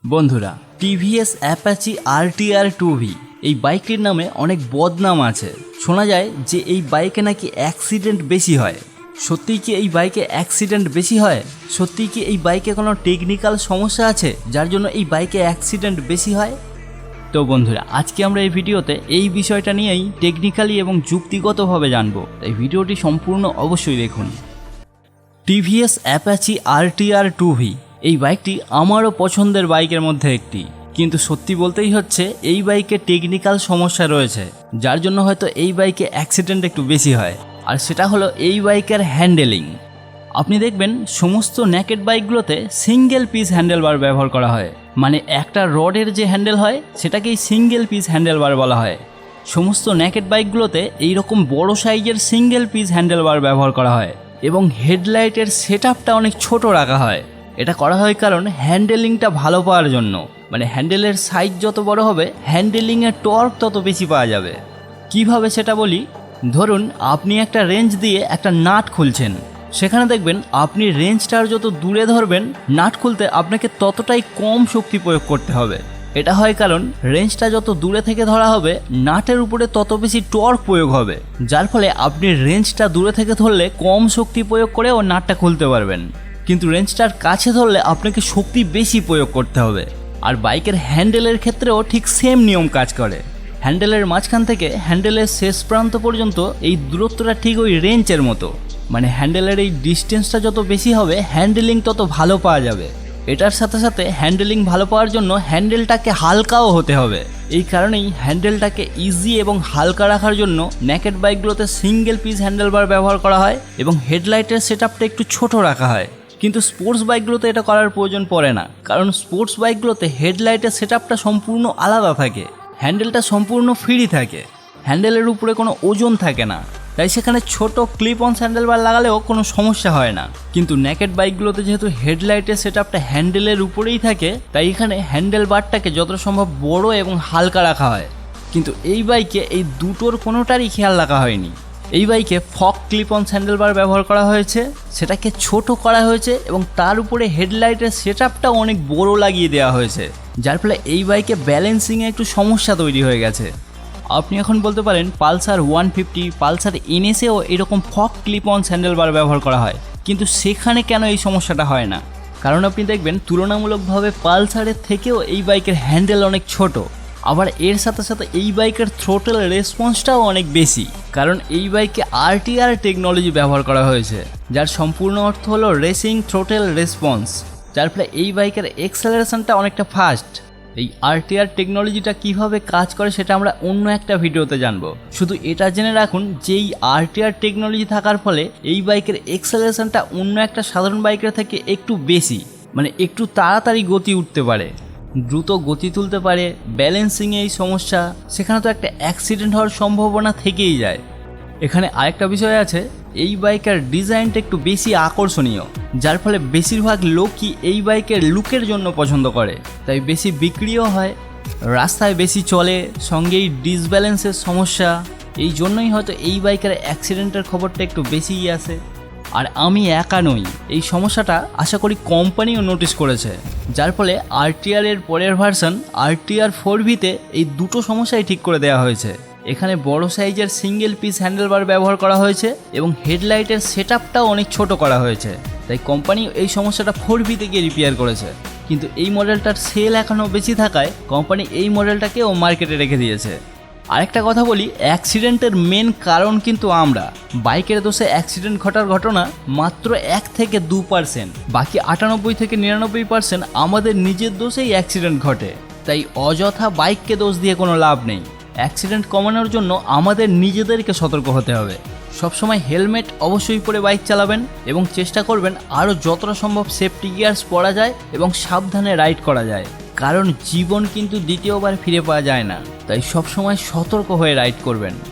বন্ধুরা, TVS Apache RTR 2V এই বাইকটির নামে অনেক বদনাম আছে। শোনা যায় যে এই বাইকে নাকি অ্যাক্সিডেন্ট বেশি হয়। সত্যিই কি এই বাইকে অ্যাক্সিডেন্ট বেশি হয়? সত্যিই কি এই বাইকে কোনো টেকনিক্যাল সমস্যা আছে যার জন্য এই বাইকে অ্যাক্সিডেন্ট বেশি হয়? তো বন্ধুরা, আজকে আমরা এই ভিডিওতে এই বিষয়টা নিয়েই টেকনিক্যালি এবং যুক্তিগতভাবে জানবো, তাই ভিডিওটি সম্পূর্ণ অবশ্যই দেখুন। টিভিএস অ্যাপাচি RTR 2V এই বাইকটি আমারও পছন্দের বাইকের মধ্যে একটি, কিন্তু সত্যি বলতেই হচ্ছে এই বাইকে টেকনিক্যাল সমস্যা রয়েছে যার জন্য হয়তো এই বাইকে অ্যাক্সিডেন্ট একটু বেশি হয়। আর সেটা হলো এই বাইকের হ্যান্ডেলিং। আপনি দেখবেন সমস্ত নেকেড বাইকগুলোতে সিঙ্গেল পিস হ্যান্ডেলবার ব্যবহার করা হয়, মানে একটা রডের যে হ্যান্ডেল হয় সেটাকেই সিঙ্গেল পিস হ্যান্ডেলবার বলা হয়। সমস্ত নেকেড বাইকগুলোতে এইরকম বড় সাইজের সিঙ্গেল পিস হ্যান্ডেলবার ব্যবহার করা হয় এবং হেডলাইটের সেটআপটা অনেক ছোট রাখা হয়। এটা করা হয় কারণ হ্যান্ডেলিংটা ভালো পাওয়ার জন্য, মানে হ্যান্ডেলের সাইজ যত বড় হবে হ্যান্ডেলিংয়ের টর্ক তত বেশি পাওয়া যাবে। কিভাবে সেটা বলি, ধরুন আপনি একটা রেঞ্জ দিয়ে একটা নাট খুলছেন, সেখানে দেখবেন আপনি রেঞ্জটার যত দূরে ধরবেন নাট খুলতে আপনাকে ততটাই কম শক্তি প্রয়োগ করতে হবে। এটা হয় কারণ রেঞ্জটা যত দূরে থেকে ধরা হবে নাটের উপরে তত বেশি টর্ক প্রয়োগ হবে, যার ফলে আপনি রেঞ্জটা দূরে থেকে ধরলে কম শক্তি প্রয়োগ করে ও নাটটা খুলতে পারবেন। কিন্তু রেঞ্জটার কাছে ধরলে আপনাকে শক্তি বেশি প্রয়োগ করতে হবে। আর বাইকের হ্যান্ডেলের ক্ষেত্রেও ঠিক সেম নিয়ম কাজ করে। হ্যান্ডেলের মাঝখান থেকে হ্যান্ডেলের শেষ প্রান্ত পর্যন্ত এই দূরত্বটা ঠিক ওই রেঞ্জের মতো, মানে হ্যান্ডেলের এই ডিস্টেন্সটা যত বেশি হবে হ্যান্ডেলিং তত ভালো পাওয়া যাবে। এটার সাথে সাথে হ্যান্ডেলিং ভালো পাওয়ার জন্য হ্যান্ডেলটাকে হালকাও হতে হবে। এই কারণেই হ্যান্ডেলটাকে ইজি এবং হালকা রাখার জন্য নেকেড বাইকগুলোতে সিঙ্গেল পিস হ্যান্ডেলবার ব্যবহার করা হয় এবং হেডলাইটের সেটআপটা একটু ছোট রাখা হয়। কিন্তু স্পোর্টস বাইকগুলোতে এটা করার প্রয়োজন পড়ে না, কারণ স্পোর্টস বাইকগুলোতে হেডলাইটের সেটআপটা সম্পূর্ণ আলাদা থাকে, হ্যান্ডেলটা সম্পূর্ণ ফ্রি থাকে, হ্যান্ডেলের উপরে কোনো ওজন থাকে না, তাই সেখানে ছোট ক্লিপ অন হ্যান্ডেলবার লাগালেও কোনো সমস্যা হয় না। কিন্তু নেকেড বাইকগুলোতে যেহেতু হেডলাইটের সেটআপটা হ্যান্ডেলের উপরেই থাকে, তাই এখানে হ্যান্ডেল বারটাকে যতটা সম্ভব বড় এবং হালকা রাখা হয়। কিন্তু এই বাইকে এই দুটোর কোনোটারই খেয়াল রাখা হয়নি। এই বাইকে ফক ক্লিপ অন হ্যান্ডেলবার ব্যবহার করা হয়েছে, সেটাকে ছোট করা হয়েছে এবং তার উপরে হেডলাইটের সেটআপটাও অনেক বড় লাগিয়ে দেওয়া হয়েছে, যার ফলে এই বাইকে ব্যালেন্সিংয়ে একটু সমস্যা তৈরি হয়ে গেছে। আপনি এখন বলতে পারেন পালসার 150, পালসার NSেও এরকম ফক ক্লিপ অন হ্যান্ডেলবার ব্যবহার করা হয়, কিন্তু সেখানে কেন এই সমস্যাটা হয় না? কারণ আপনি দেখবেন তুলনামূলকভাবে পালসারের থেকেও এই বাইকের হ্যান্ডেল অনেক ছোট। আবার এর সাথে সাথে এই বাইকের থ্রোটল রেসপন্সটাও অনেক বেশি, কারণ এই বাইকে RTR টেকনোলজি ব্যবহার করা হয়েছে, যার সম্পূর্ণ অর্থ হলো রেসিং থ্রোটল রেসপন্স, যার ফলে এই বাইকের এক্সেলারেশনটা অনেকটা ফাস্ট। এই RTR টেকনোলজিটা কিভাবে কাজ করে সেটা আমরা অন্য একটা ভিডিওতে জানবো। শুধু এটা জেনে রাখুন যে এই RTR টেকনোলজি থাকার ফলে এই বাইকের এক্সেলারেশনটা অন্য একটা সাধারণ বাইকের থেকে একটু বেশি, মানে একটু তাড়াতাড়ি গতি উঠতে পারে, দ্রুত গতি তুলতে পারে। ব্যালেন্সিংয়ে এই সমস্যা, সেখানে তো একটা অ্যাক্সিডেন্ট হওয়ার সম্ভাবনা থেকেই যায়। এখানে আরেকটা বিষয় আছে, এই বাইকের ডিজাইনটা একটু বেশি আকর্ষণীয়, যার ফলে বেশিরভাগ লোকই এই বাইকের লুকের জন্য পছন্দ করে, তাই বেশি বিক্রিও হয়, রাস্তায় বেশি চলে, সঙ্গেই ডিসব্যালেন্সের সমস্যা। এই জন্যই হয়তো এই বাইকের অ্যাক্সিডেন্টের খবরটা একটু বেশিই আসে। আর আমি একা নই, এই সমস্যাটা আশা করি কোম্পানিও নোটিস করেছে, যার ফলে RTR এর পরের ভার্সন RTR 4Vতে এই দুটো সমস্যাই ঠিক করে দেওয়া হয়েছে। এখানে বড় সাইজের সিঙ্গেল পিস হ্যান্ডেলবার ব্যবহার করা হয়েছে এবং হেডলাইটের সেটআপটাও অনেক ছোট করা হয়েছে, তাই কোম্পানি এই সমস্যাটা 4Vতে গিয়ে রিপেয়ার করেছে। কিন্তু এই মডেলটার সেল এখনও বেশি থাকায় কোম্পানি এই মডেলটাকেও মার্কেটে রেখে দিয়েছে। আরেকটা কথা বলি, অ্যাক্সিডেন্টের মেন কারণ কিন্তু আমরা। বাইকের দোষে অ্যাক্সিডেন্ট ঘটার ঘটনা মাত্র 1 থেকে 2%, বাকি 98 থেকে 99% আমাদের নিজের দোষেই অ্যাক্সিডেন্ট ঘটে। তাই অযথা বাইককে দোষ দিয়ে কোনো লাভ নেই। অ্যাক্সিডেন্ট কমানোর জন্য আমাদের নিজেদেরকে সতর্ক হতে হবে। সবসময় হেলমেট অবশ্যই পরে বাইক চালাবেন এবং চেষ্টা করবেন আরও যতটা সম্ভব সেফটি গিয়ার্স পরা যায় এবং সাবধানে রাইড করা যায়, কারণ জীবন কিন্তু দ্বিতীয়বার ফিরে পাওয়া যায় না, তাই সবসময় সতর্ক হয়ে রাইড করবেন।